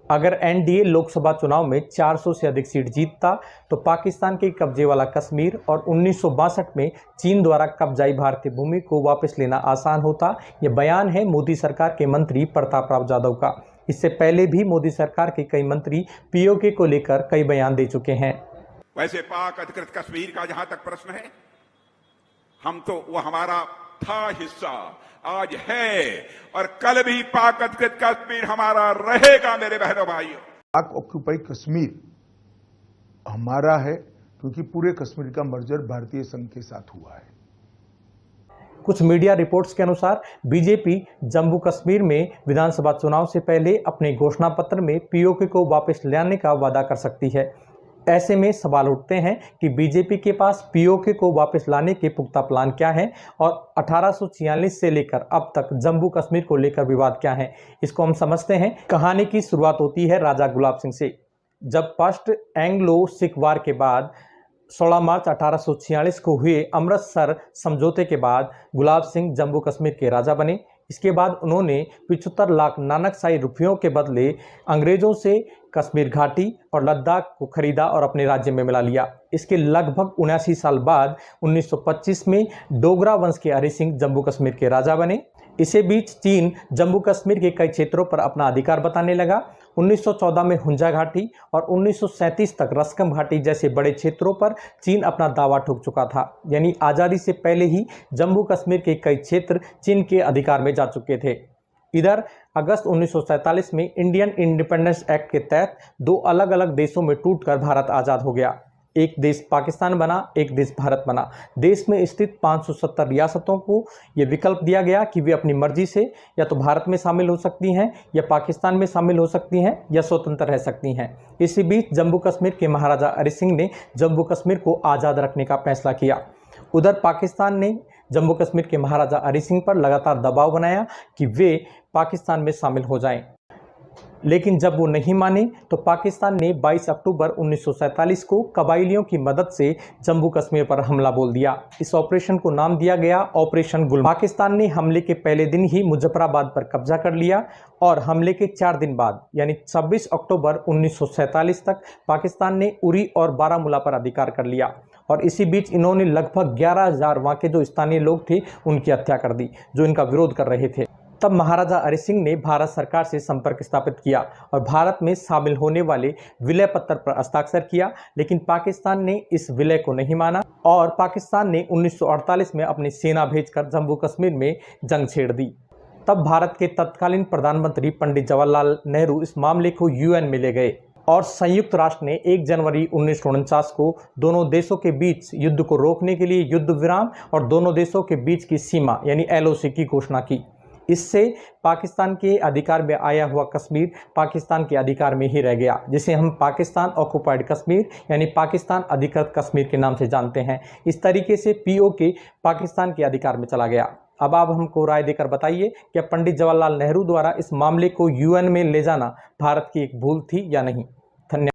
अगर एनडीए लोकसभा चुनाव में 400 से अधिक सीट जीतता तो पाकिस्तान के कब्जे वाला कश्मीर और 1962 में चीन द्वारा कब्जाई भारतीय भूमि को वापस लेना आसान होता। यह बयान है मोदी सरकार के मंत्री प्रताप राव जाधव का। इससे पहले भी मोदी सरकार के कई मंत्री पीओके को लेकर कई बयान दे चुके हैं। वैसे पाक अधिकृत कश्मीर का जहां तक प्रश्न है, हम तो वो हमारा था हिस्सा, आज है और कल भी पाक अधिकृत कश्मीर हमारा रहेगा। मेरे बहनों भाइयों, पाक ऑक्यूपाई कश्मीर हमारा है क्योंकि पूरे कश्मीर का मर्जर भारतीय संघ के साथ हुआ है। कुछ मीडिया रिपोर्ट्स के अनुसार बीजेपी जम्मू कश्मीर में विधानसभा चुनाव से पहले अपने घोषणा पत्र में पीओके को वापस लाने का वादा कर सकती है। ऐसे में सवाल उठते हैं कि बीजेपी के पास पीओके को वापस लाने के पुख्ता प्लान क्या है और 1846 से लेकर अब तक जम्मू कश्मीर को लेकर विवाद क्या है, इसको हम समझते हैं। कहानी की शुरुआत होती है राजा गुलाब सिंह से। जब फर्स्ट एंग्लो सिख वार के बाद 16 मार्च 1846 को हुए अमृतसर समझौते के बाद गुलाब सिंह जम्मू कश्मीर के राजा बने। इसके बाद उन्होंने 75 लाख नानकशाही रुपयों के बदले अंग्रेजों से कश्मीर घाटी और लद्दाख को खरीदा और अपने राज्य में मिला लिया। इसके लगभग 79 साल बाद 1925 में डोगरा वंश के हरि सिंह जम्मू कश्मीर के राजा बने। इसी बीच चीन जम्मू कश्मीर के कई क्षेत्रों पर अपना अधिकार बताने लगा। 1914 में हुंजा घाटी और 1937 तक रस्कम घाटी जैसे बड़े क्षेत्रों पर चीन अपना दावा ठोक चुका था। यानी आज़ादी से पहले ही जम्मू कश्मीर के कई क्षेत्र चीन के अधिकार में जा चुके थे। इधर अगस्त 1947 में इंडियन इंडिपेंडेंस एक्ट के तहत दो अलग अलग देशों में टूटकर भारत आज़ाद हो गया। एक देश पाकिस्तान बना, एक देश भारत बना। देश में स्थित 570 रियासतों को यह विकल्प दिया गया कि वे अपनी मर्जी से या तो भारत में शामिल हो सकती हैं या पाकिस्तान में शामिल हो सकती हैं या स्वतंत्र रह सकती हैं। इसी बीच जम्मू कश्मीर के महाराजा हरि सिंह ने जम्मू कश्मीर को आज़ाद रखने का फैसला किया। उधर पाकिस्तान ने जम्मू कश्मीर के महाराजा हरि सिंह पर लगातार दबाव बनाया कि वे पाकिस्तान में शामिल हो जाएं। लेकिन जब वो नहीं माने तो पाकिस्तान ने 22 अक्टूबर 1947 को कबाइलियों की मदद से जम्मू कश्मीर पर हमला बोल दिया। इस ऑपरेशन को नाम दिया गया ऑपरेशन गुल। पाकिस्तान ने हमले के पहले दिन ही मुजफ्फराबाद पर कब्जा कर लिया और हमले के 4 दिन बाद यानी 26 अक्टूबर 1947 तक पाकिस्तान ने उरी और बारामूला पर अधिकार कर लिया। और इसी बीच इन्होंने लगभग 11,000 वहाँ के जो स्थानीय लोग थे उनकी हत्या कर दी जो इनका विरोध कर रहे थे। तब महाराजा हरि सिंह ने भारत सरकार से संपर्क स्थापित किया और भारत में शामिल होने वाले विलय पत्र पर हस्ताक्षर किया। लेकिन पाकिस्तान ने इस विलय को नहीं माना और पाकिस्तान ने 1948 में अपनी सेना भेजकर जम्मू कश्मीर में जंग छेड़ दी। तब भारत के तत्कालीन प्रधानमंत्री पंडित जवाहरलाल नेहरू इस मामले को यूएन में ले गए और संयुक्त राष्ट्र ने 1 जनवरी 1949 को दोनों देशों के बीच युद्ध को रोकने के लिए युद्ध विराम और दोनों देशों के बीच की सीमा यानी एलओसी की घोषणा की। इससे पाकिस्तान के अधिकार में आया हुआ कश्मीर पाकिस्तान के अधिकार में ही रह गया, जिसे हम पाकिस्तान ऑक्युपाइड कश्मीर यानी पाकिस्तान अधिकृत कश्मीर के नाम से जानते हैं। इस तरीके से पीओके पाकिस्तान के अधिकार में चला गया। अब आप हमको राय देकर बताइए कि पंडित जवाहरलाल नेहरू द्वारा इस मामले को यूएन में ले जाना भारत की एक भूल थी या नहीं। धन्यवाद।